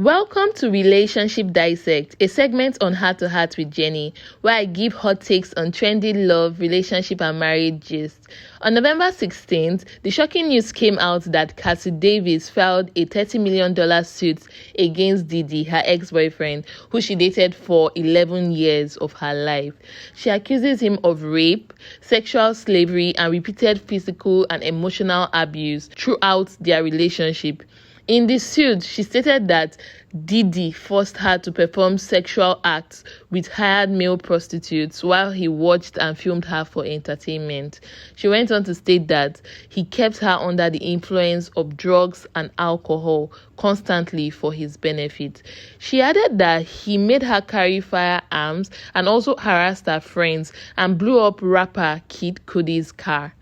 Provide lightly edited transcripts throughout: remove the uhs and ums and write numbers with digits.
Welcome to Relationship Dissect, a segment on Heart to Heart with Jenny, where I give hot takes on trendy love, relationship, and marriage gist. On November 16th, the shocking news came out that Cassie Davis filed a $30 million suit against Diddy, her ex-boyfriend, who she dated for 11 years of her life. She accuses him of rape, sexual slavery, and repeated physical and emotional abuse throughout their relationship. In the suit, she stated that Diddy forced her to perform sexual acts with hired male prostitutes while he watched and filmed her for entertainment. She went on to state that he kept her under the influence of drugs and alcohol constantly for his benefit. She added that he made her carry firearms and also harassed her friends and blew up rapper Kid Cudi's car.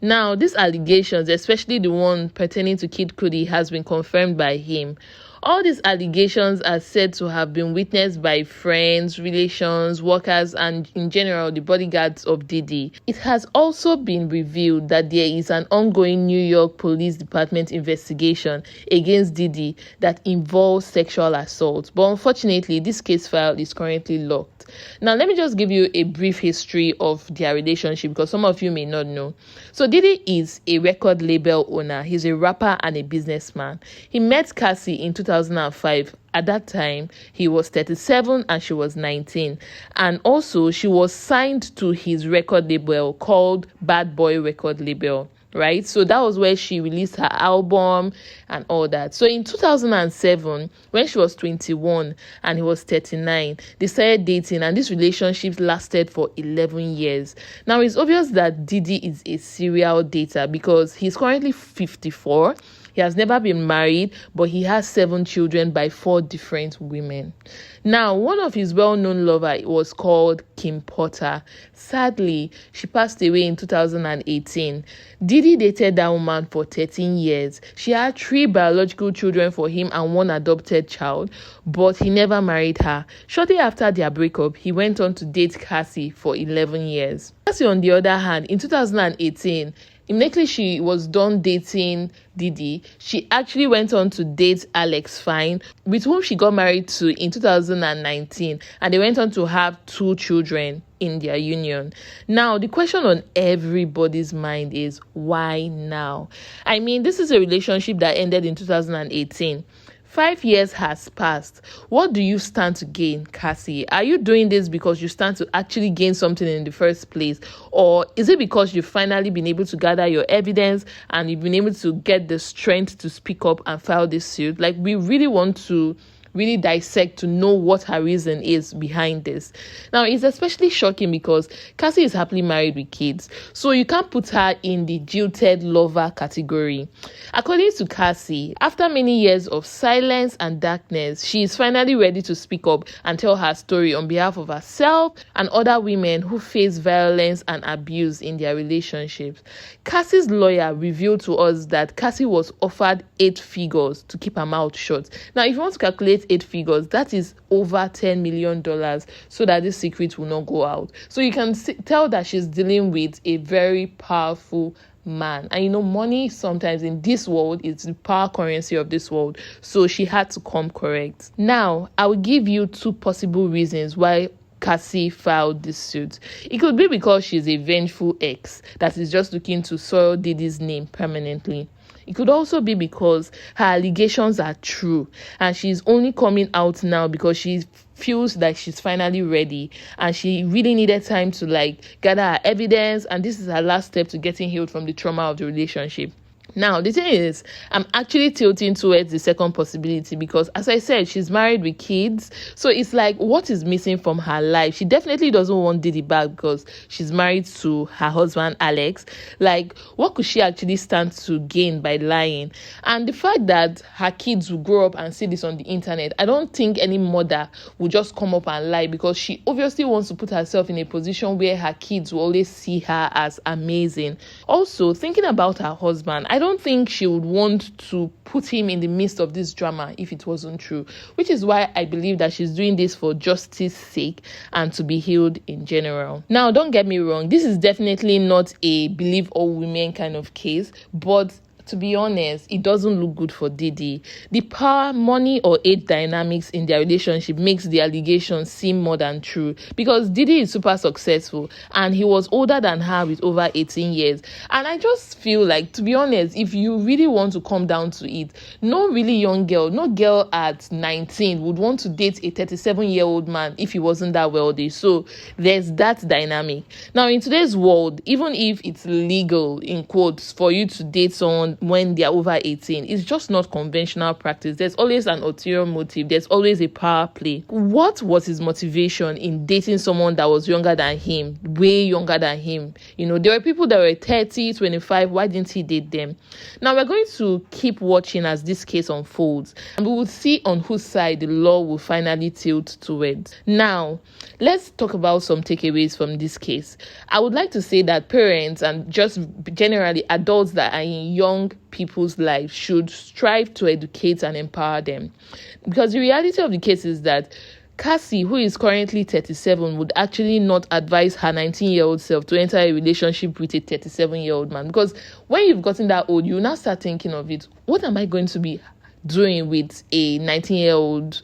Now, these allegations, especially the one pertaining to Kid Cudi, has been confirmed by him. All these allegations are said to have been witnessed by friends, relations, workers, and in general, the bodyguards of Diddy. It has also been revealed that there is an ongoing New York Police Department investigation against Diddy that involves sexual assault. But unfortunately, this case file is currently locked. Now, let me just give you a brief history of their relationship because some of you may not know. So, Diddy is a record label owner. He's a rapper and a businessman. He met Cassie in 2005. At that time, he was 37 and she was 19. And also, she was signed to his record label called Bad Boy Record Label. Right? So that was where she released her album and all that. So in 2007, when she was 21 and he was 39, they started dating and this relationship lasted for 11 years. Now, it's obvious that Diddy is a serial dater because he's currently 54. He has never been married, but he has 7 children by 4 different women. Now, one of his well-known lovers was called Kim Porter. Sadly, she passed away in 2018. Diddy dated that woman for 13 years. She had 3 biological children for him and 1 adopted child, but he never married her. Shortly after their breakup, he went on to date Cassie for 11 years. Cassie, on the other hand, in 2018, immediately she was done dating Diddy, she actually went on to date Alex Fine, with whom she got married to in 2019, and they went on to have 2 children in their union. Now, the question on everybody's mind is, why now? I mean, this is a relationship that ended in 2018. 5 years has passed. What do you stand to gain, Cassie? Are you doing this because you stand to actually gain something in the first place? Or is it because you've finally been able to gather your evidence and you've been able to get the strength to speak up and file this suit? Like, we really want to really dissect to know what her reason is behind this. Now, it's especially shocking because Cassie is happily married with kids, so you can't put her in the jilted lover category. According to Cassie, after many years of silence and darkness, she is finally ready to speak up and tell her story on behalf of herself and other women who face violence and abuse in their relationships. Cassie's lawyer revealed to us that Cassie was offered 8 figures to keep her mouth shut. Now, if you want to calculate 8 figures, that is over $10 million, so that this secret will not go out. So you can tell that she's dealing with a very powerful man. And you know, money sometimes in this world is the power currency of this world. So she had to come correct. Now, I will give you 2 possible reasons why Cassie filed this suit. It could be because she's a vengeful ex that is just looking to soil Diddy's name permanently. It could also be because her allegations are true and she's only coming out now because she feels like she's finally ready and she really needed time to gather her evidence, and this is her last step to getting healed from the trauma of the relationship. Now, the thing is, I'm actually tilting towards the second possibility because, as I said, she's married with kids. So it's like, what is missing from her life? She definitely doesn't want Diddy back because she's married to her husband, Alex. Like, what could she actually stand to gain by lying? And the fact that her kids will grow up and see this on the internet, I don't think any mother will just come up and lie because she obviously wants to put herself in a position where her kids will always see her as amazing. Also, thinking about her husband, I don't think she would want to put him in the midst of this drama if it wasn't true, which is why I believe that she's doing this for justice's sake and to be healed in general. Now, don't get me wrong, this is definitely not a believe all women kind of case, but to be honest, it doesn't look good for Diddy. The power, money, or age dynamics in their relationship makes the allegations seem more than true, because Diddy is super successful and he was older than her with over 18 years. And I just feel like, to be honest, if you really want to come down to it, no really young girl, no girl at 19 would want to date a 37-year-old man if he wasn't that wealthy. So there's that dynamic. Now, in today's world, even if it's legal, in quotes, for you to date someone when they're over 18, it's just not conventional practice. There's always an ulterior motive. There's always a power play. What was his motivation in dating someone that was younger than him, way younger than him? There were people that were 30, 25. Why didn't he date them? Now, we're going to keep watching as this case unfolds, and we will see on whose side the law will finally tilt towards. Now, let's talk about some takeaways from this case. I would like to say that parents and just generally adults that are in young people's lives should strive to educate and empower them, because the reality of the case is that Cassie, who is currently 37, would actually not advise her 19-year-old self to enter a relationship with a 37-year-old man, because when you've gotten that old, you now start thinking of it. What am I going to be doing with a 19-year-old,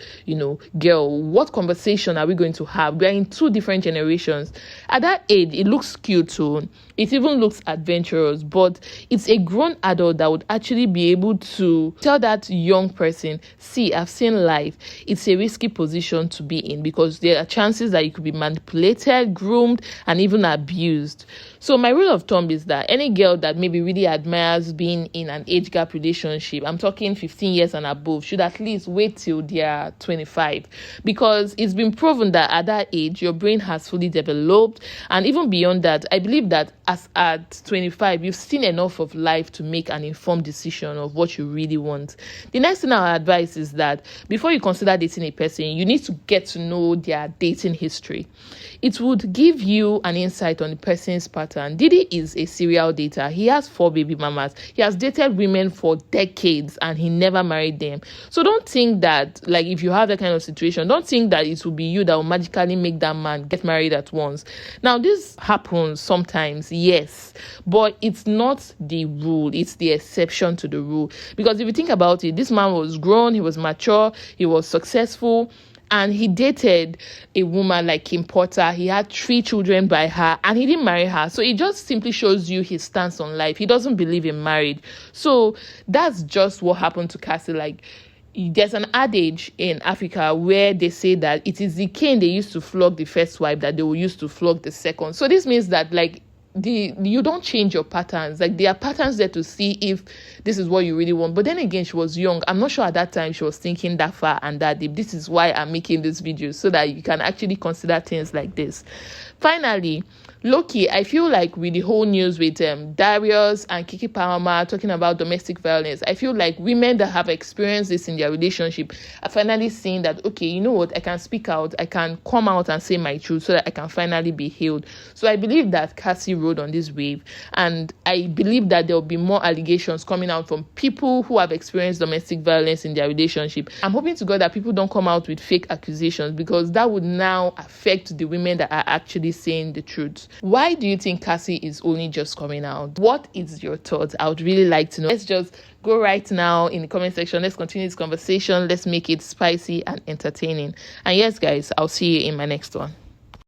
girl? What conversation are we going to have? We are in two different generations. At that age, it looks cute too. It even looks adventurous, but it's a grown adult that would actually be able to tell that young person, see, I've seen life. It's a risky position to be in, because there are chances that you could be manipulated, groomed, and even abused. So my rule of thumb is that any girl that maybe really admires being in an age gap relationship, I'm talking 15 years and above, should at least wait till they're 25, because it's been proven that at that age, your brain has fully developed. And even beyond that, I believe that as at 25, you've seen enough of life to make an informed decision of what you really want. The next thing I advise is that before you consider dating a person, you need to get to know their dating history. It would give you an insight on the person's pattern. Diddy is a serial dater. He has 4 baby mamas. He has dated women for decades and he never married them. So don't think that, like, if you have that kind of situation, don't think that it will be you that will magically make that man get married at once. Now, this happens sometimes, yes, but it's not the rule. It's the exception to the rule. Because if you think about it, this man was grown, he was mature, he was successful, and he dated a woman like Kim Porter. He had 3 children by her, and he didn't marry her. So it just simply shows you his stance on life. He doesn't believe in marriage. So that's just what happened to Cassie. Like, there's an adage in Africa where they say that it is the cane they used to flog the first wife that they will use to flog the second. So this means that, like, you don't change your patterns. Like, there are patterns there to see if this is what you really want. But then again, she was young. I'm not sure at that time she was thinking that far and that deep. This is why I'm making this video, so that you can actually consider things like this. Finally, low-key, I feel like with the whole news with Darius and Kiki Palmer talking about domestic violence, I feel like women that have experienced this in their relationship are finally seeing that, okay, you know what, I can speak out, I can come out and say my truth so that I can finally be healed. So I believe that Cassie rode on this wave, and I believe that there will be more allegations coming out from people who have experienced domestic violence in their relationship. I'm hoping to God that people don't come out with fake accusations, because that would now affect the women that are actually saying the truth. Why do you think Cassie is only just coming out? What is your thoughts? I would really like to know. Let's just go right now in the comment section. Let's continue this conversation. Let's make it spicy and entertaining. And yes, guys, I'll see you in my next one.